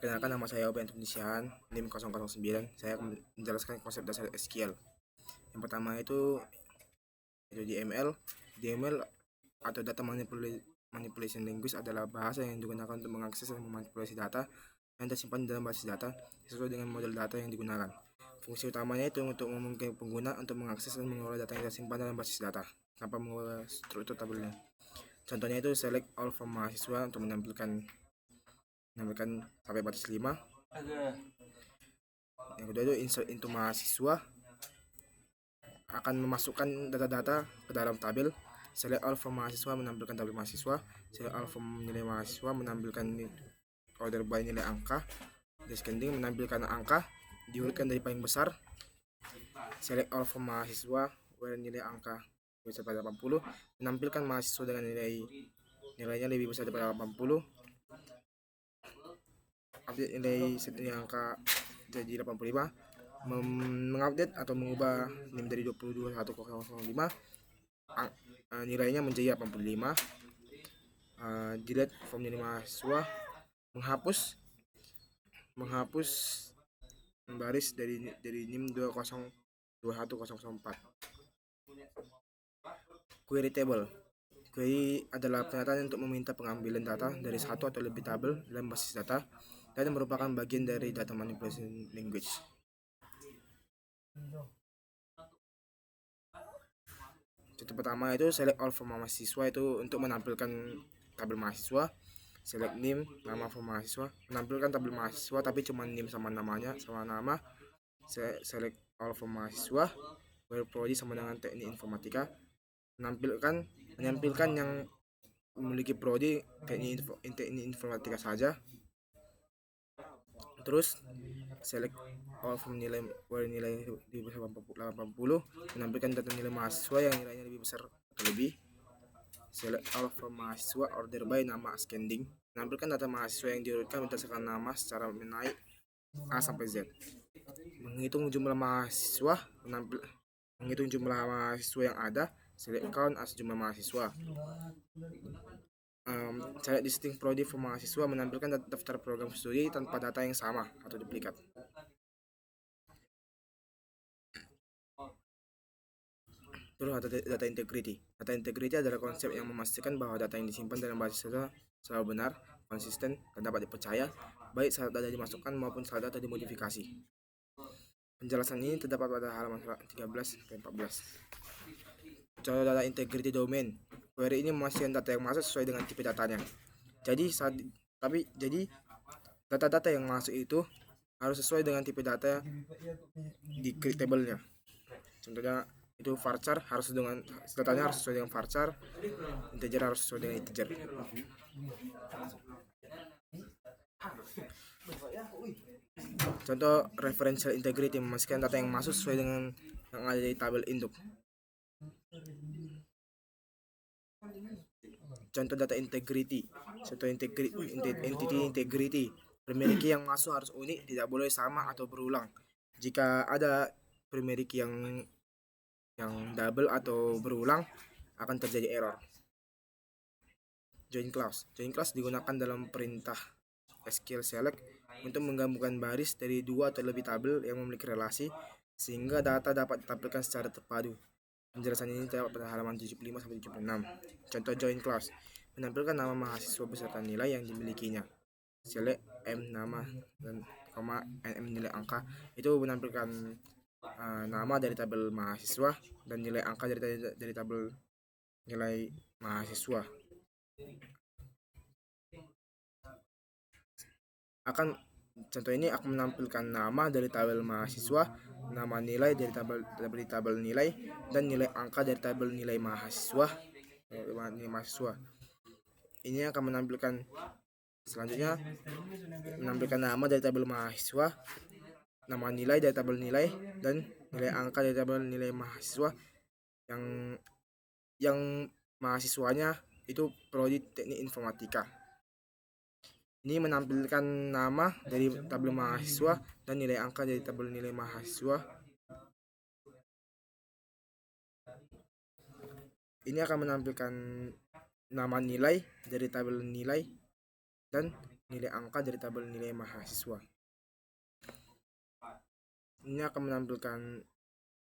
Perkenalkan, nama saya Oben Tunisian, NIM 009. Saya akan menjelaskan konsep dasar SQL. Yang pertama itu DML. DML atau Data Manipulation Language adalah bahasa yang digunakan untuk mengakses dan memanipulasi data yang tersimpan di dalam basis data sesuai dengan model data yang digunakan. Fungsi utamanya itu untuk memungkinkan pengguna untuk mengakses dan mengelola data yang tersimpan dalam basis data tanpa mengelola struktur tabelnya. Contohnya itu select all from mahasiswa untuk menampilkan sampai batas 5. Yang kedua itu insert into mahasiswa, akan memasukkan data-data ke dalam tabel. Select all from mahasiswa menampilkan tabel mahasiswa. Select all from nilai mahasiswa menampilkan order by nilai angka. Descending menampilkan angka diurutkan dari paling besar. Select all from mahasiswa where nilai angka besar pada 80 menampilkan mahasiswa dengan nilainya lebih besar daripada 80. Update nilai angka jadi 85. Mengupdate atau mengubah NIM dari 22.1.005 nilainya menjadi 85. Delete from nilai mahasiswa, menghapus baris dari NIM 2021.004. Query table. Query adalah pernyataan untuk meminta pengambilan data dari satu atau lebih tabel dalam basis data dan merupakan bagian dari data manipulation language. Contoh pertama itu select all from mahasiswa, itu untuk menampilkan tabel mahasiswa. Select name, nama from mahasiswa, menampilkan tabel mahasiswa tapi cuma name sama namanya sama nama. Select all from mahasiswa where prodi sama dengan teknik informatika, menampilkan yang memiliki prodi teknik informatika saja. Terus select all from nilai where nilai lebih besar 80 menampilkan data nilai mahasiswa yang nilainya lebih besar atau lebih. Select all from mahasiswa order by nama ascending, menampilkan data mahasiswa yang diurutkan berdasarkan nama secara menaik A sampai Z. Menghitung jumlah mahasiswa yang ada. Select count as jumlah mahasiswa. Select distinct prodi for mahasiswa, menampilkan daftar program studi tanpa data yang sama atau duplikat. Terus data integrity. Data integrity adalah konsep yang memastikan bahwa data yang disimpan dalam basis data selalu benar, konsisten, dan dapat dipercaya, baik saat data dimasukkan maupun saat data dimodifikasi. Penjelasan ini terdapat pada halaman 13-14. Contoh data integrity domain. Query ini memastikan data yang masuk sesuai dengan tipe datanya. Jadi data-data yang masuk itu harus sesuai dengan tipe data di tabelnya. Contohnya itu varchar datanya harus sesuai dengan varchar, integer harus sesuai dengan integer. Contoh referential integrity, memastikan data yang masuk sesuai dengan yang ada di tabel induk. Contoh data integrity. Contoh entity integrity. Primary key yang masuk harus unik, tidak boleh sama atau berulang. Jika ada primary key yang double atau berulang, akan terjadi error. Join clause. Join clause digunakan dalam perintah SQL select untuk menggabungkan baris dari dua atau lebih tabel yang memiliki relasi sehingga data dapat ditampilkan secara terpadu. Penjelasan ini terdapat pada halaman 75-76. Contoh join clause, menampilkan nama mahasiswa beserta nilai yang dimilikinya. Select M nama dan NM nilai angka, itu menampilkan nama dari tabel mahasiswa dan nilai angka dari tabel nilai mahasiswa. Contoh ini akan menampilkan nama dari tabel mahasiswa, nama nilai dari tabel nilai, dan nilai angka dari tabel nilai mahasiswa. Ini akan menampilkan selanjutnya menampilkan nama dari tabel mahasiswa, nama nilai dari tabel nilai, dan nilai angka dari tabel nilai mahasiswa yang mahasiswanya itu prodi teknik informatika. Ini menampilkan nama dari tabel mahasiswa dan nilai angka dari tabel nilai mahasiswa. Ini akan menampilkan nama nilai dari tabel nilai dan nilai angka dari tabel nilai mahasiswa. Ini akan menampilkan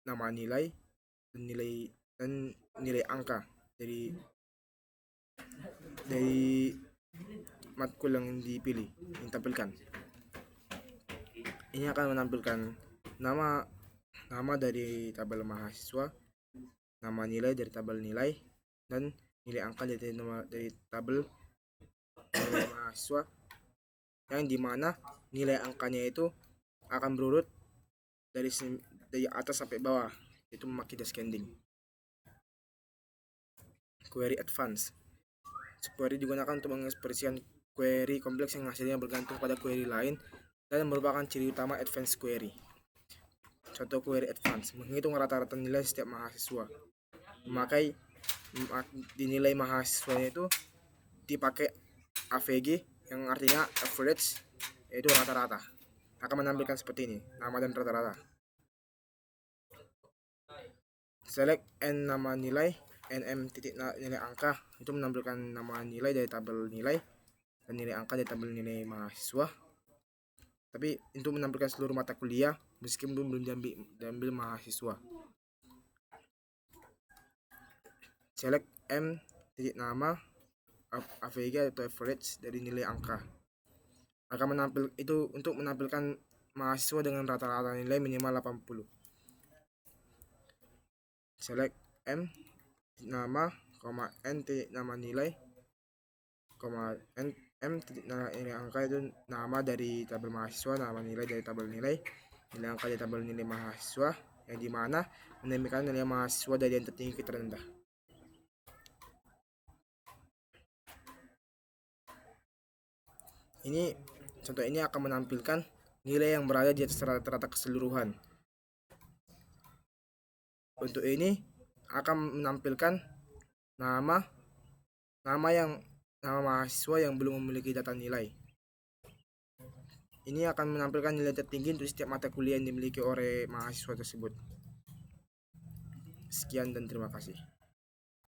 nama nilai dan nilai angka dari matkul yang dipilih, yang tampilkan. Ini akan menampilkan nama dari tabel mahasiswa, nama nilai dari tabel nilai, dan nilai angka dari tabel nilai mahasiswa, yang dimana nilai angkanya itu akan berurut dari atas sampai bawah, itu memakai descending. Query advance. Query digunakan untuk mengekspresikan query kompleks yang hasilnya bergantung pada query lain dan merupakan ciri utama advanced query. Contoh query advance, menghitung rata-rata nilai setiap mahasiswa. Memakai dinilai mahasiswanya itu dipakai AVG yang artinya average, yaitu rata-rata. Akan menampilkan seperti ini, nama dan rata-rata. Select n nama nilai, nm titik nilai angka, itu menampilkan nama nilai dari tabel nilai dan nilai angka dari tabel nilai mahasiswa. Tapi itu menampilkan seluruh mata kuliah meskipun belum diambil mahasiswa. Select m titik nama AVG atau average dari nilai angka. Akan itu untuk menampilkan mahasiswa dengan rata-rata nilai minimal 80. Select m nama, n titik nama nilai, m titik nilai angka, itu nama dari tabel mahasiswa, nama nilai dari tabel nilai, nilai angka dari tabel nilai mahasiswa, yang dimana menampilkan nilai mahasiswa dari yang tertinggi ke terendah. Ini contoh ini akan menampilkan nilai yang berada di atas rata-rata keseluruhan. Untuk ini akan menampilkan nama mahasiswa yang belum memiliki data nilai. Ini akan menampilkan nilai tertinggi untuk setiap mata kuliah yang dimiliki oleh mahasiswa tersebut. Sekian dan terima kasih.